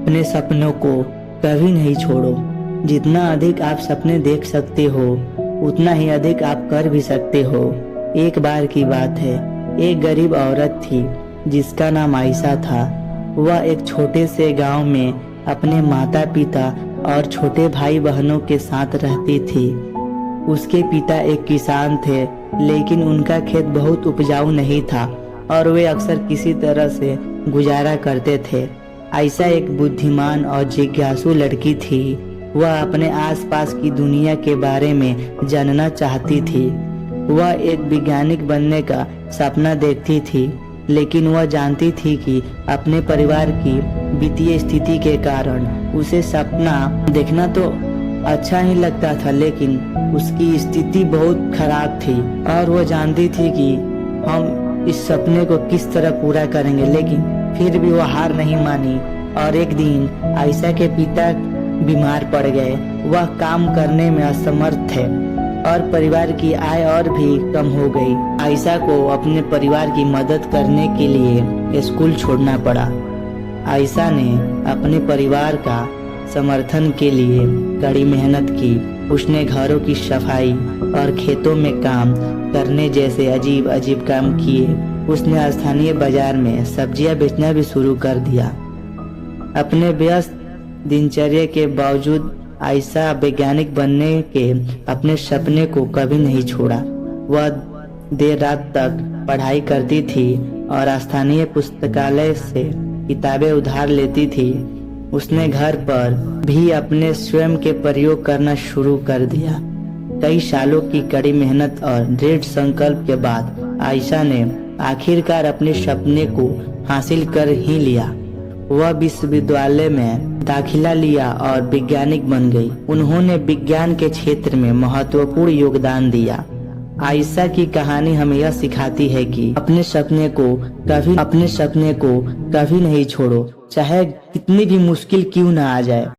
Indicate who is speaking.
Speaker 1: अपने सपनों को कभी नहीं छोड़ो। जितना अधिक आप सपने देख सकते हो उतना ही अधिक आप कर भी सकते हो। एक बार की बात है, एक गरीब औरत थी जिसका नाम आयशा था। वह एक छोटे से गांव में अपने माता पिता और छोटे भाई बहनों के साथ रहती थी। उसके पिता एक किसान थे, लेकिन उनका खेत बहुत उपजाऊ नहीं था और वे अक्सर किसी तरह से गुजारा करते थे। आयशा एक बुद्धिमान और जिज्ञासु लड़की थी। वह अपने आसपास की दुनिया के बारे में जानना चाहती थी। वह एक वैज्ञानिक बनने का सपना देखती थी, लेकिन वह जानती थी कि अपने परिवार की वित्तीय स्थिति के कारण उसे सपना देखना तो अच्छा ही लगता था, लेकिन उसकी स्थिति बहुत खराब थी और वह जानती थी कि हम इस सपने को किस तरह पूरा करेंगे। लेकिन फिर भी वह हार नहीं मानी और एक दिन आयशा के पिता बीमार पड़ गए। वह काम करने में असमर्थ थे और परिवार की आय और भी कम हो गई। आयशा को अपने परिवार की मदद करने के लिए स्कूल छोड़ना पड़ा। आयशा ने अपने परिवार का समर्थन के लिए कड़ी मेहनत की। उसने घरों की सफाई और खेतों में काम करने जैसे अजीब अजीब काम किए। उसने स्थानीय बाजार में सब्जियां बेचना भी शुरू कर दिया। अपने व्यस्त दिनचर्या के बावजूद आयशा वैज्ञानिक बनने के अपने सपने को कभी नहीं छोड़ा। वह देर रात तक पढ़ाई करती थी और स्थानीय पुस्तकालय से किताबें उधार लेती थी। उसने घर पर भी अपने स्वयं के प्रयोग करना शुरू कर दिया। कई सालों की कड़ी मेहनत और दृढ़ संकल्प के बाद आयशा ने आखिरकार अपने सपने को हासिल कर ही लिया। वह विश्वविद्यालय में दाखिला लिया और वैज्ञानिक बन गई। उन्होंने विज्ञान के क्षेत्र में महत्वपूर्ण योगदान दिया। आयशा की कहानी हमें यह सिखाती है कि अपने सपने को कभी नहीं छोड़ो, चाहे कितनी भी मुश्किल क्यों ना आ जाए।